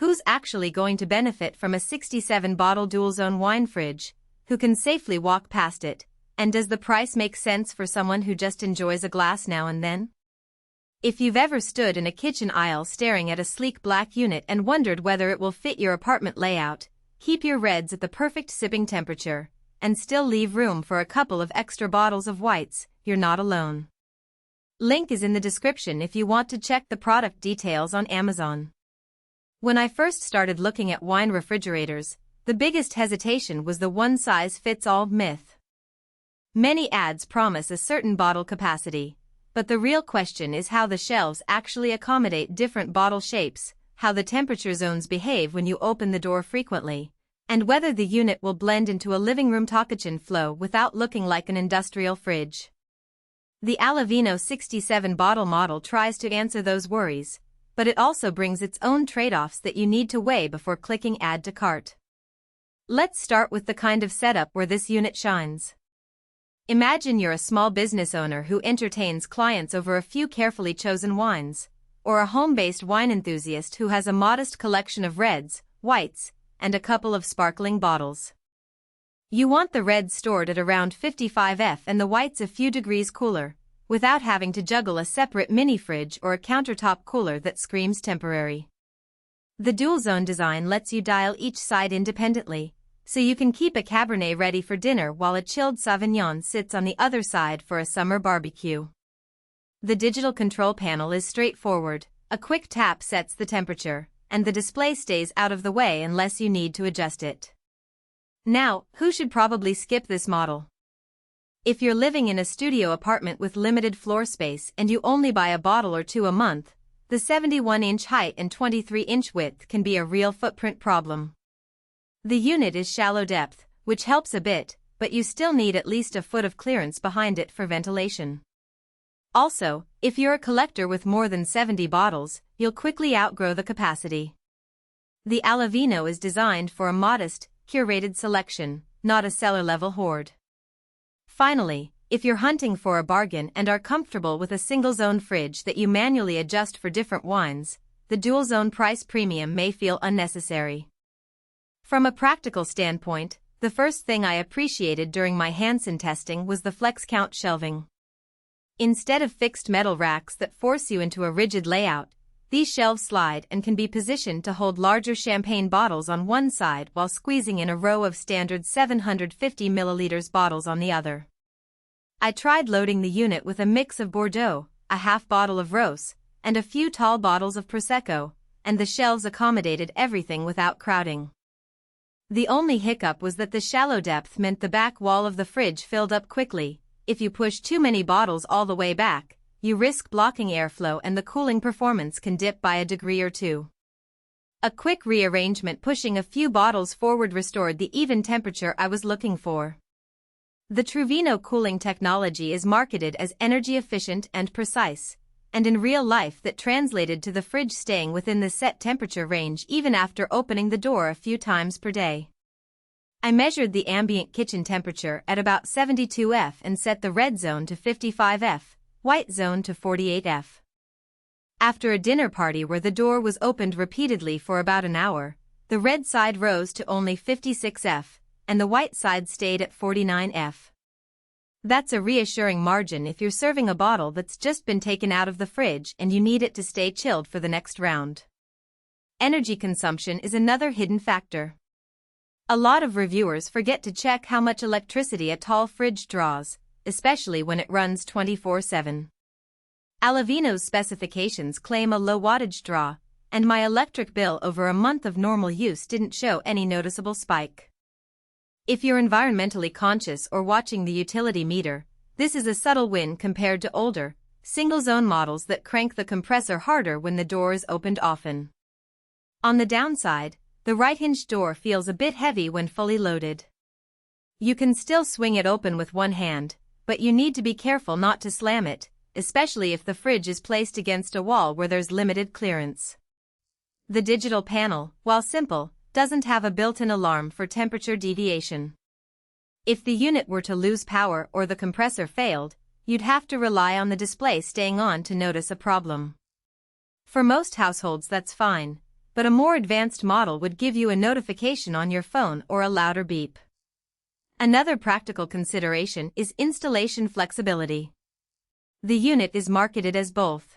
Who's actually going to benefit from a 67-bottle dual-zone wine fridge? Who can safely walk past it? And does the price make sense for someone who just enjoys a glass now and then? If you've ever stood in a kitchen aisle staring at a sleek black unit and wondered whether it will fit your apartment layout, keep your reds at the perfect sipping temperature, and still leave room for a couple of extra bottles of whites, you're not alone. Link is in the description if you want to check the product details on Amazon. When I first started looking at wine refrigerators, the biggest hesitation was the one-size-fits-all myth. Many ads promise a certain bottle capacity, but the real question is how the shelves actually accommodate different bottle shapes, how the temperature zones behave when you open the door frequently, and whether the unit will blend into a living room kitchen flow without looking like an industrial fridge. The Allavino 67-bottle model tries to answer those worries, but it also brings its own trade-offs that you need to weigh before clicking Add to Cart. Let's start with the kind of setup where this unit shines. Imagine you're a small business owner who entertains clients over a few carefully chosen wines, or a home-based wine enthusiast who has a modest collection of reds, whites, and a couple of sparkling bottles. You want the reds stored at around 55 F and the whites a few degrees cooler, without having to juggle a separate mini fridge or a countertop cooler that screams temporary. The dual-zone design lets you dial each side independently, so you can keep a Cabernet ready for dinner while a chilled Sauvignon sits on the other side for a summer barbecue. The digital control panel is straightforward. A quick tap sets the temperature, and the display stays out of the way unless you need to adjust it. Now, who should probably skip this model? If you're living in a studio apartment with limited floor space and you only buy a bottle or two a month, the 71-inch height and 23-inch width can be a real footprint problem. The unit is shallow depth, which helps a bit, but you still need at least a foot of clearance behind it for ventilation. Also, if you're a collector with more than 70 bottles, you'll quickly outgrow the capacity. The Allavino is designed for a modest, curated selection, not a cellar-level hoard. Finally, if you're hunting for a bargain and are comfortable with a single-zone fridge that you manually adjust for different wines, the dual-zone price premium may feel unnecessary. From a practical standpoint, the first thing I appreciated during my Hansen testing was the FlexCount shelving. Instead of fixed metal racks that force you into a rigid layout, these shelves slide and can be positioned to hold larger champagne bottles on one side while squeezing in a row of standard 750 ml bottles on the other. I tried loading the unit with a mix of Bordeaux, a half bottle of Rose, and a few tall bottles of Prosecco, and the shelves accommodated everything without crowding. The only hiccup was that the shallow depth meant the back wall of the fridge filled up quickly. If you push too many bottles all the way back, you risk blocking airflow and the cooling performance can dip by a degree or two. A quick rearrangement pushing a few bottles forward restored the even temperature I was looking for. The Truvino cooling technology is marketed as energy efficient and precise, and in real life that translated to the fridge staying within the set temperature range even after opening the door a few times per day. I measured the ambient kitchen temperature at about 72 F and set the red zone to 55 F, white zone to 48 F. After a dinner party where the door was opened repeatedly for about an hour, the red side rose to only 56 F, and the white side stayed at 49 F. That's a reassuring margin if you're serving a bottle that's just been taken out of the fridge and you need it to stay chilled for the next round. Energy consumption is another hidden factor. A lot of reviewers forget to check how much electricity a tall fridge draws, especially when it runs 24/7. Allavino's specifications claim a low wattage draw, and my electric bill over a month of normal use didn't show any noticeable spike. If you're environmentally conscious or watching the utility meter, this is a subtle win compared to older, single-zone models that crank the compressor harder when the door is opened often. On the downside, the right hinge door feels a bit heavy when fully loaded. You can still swing it open with one hand, but you need to be careful not to slam it, especially if the fridge is placed against a wall where there's limited clearance. The digital panel, while simple, doesn't have a built-in alarm for temperature deviation. If the unit were to lose power or the compressor failed, you'd have to rely on the display staying on to notice a problem. For most households that's fine, but a more advanced model would give you a notification on your phone or a louder beep. Another practical consideration is installation flexibility. The unit is marketed as both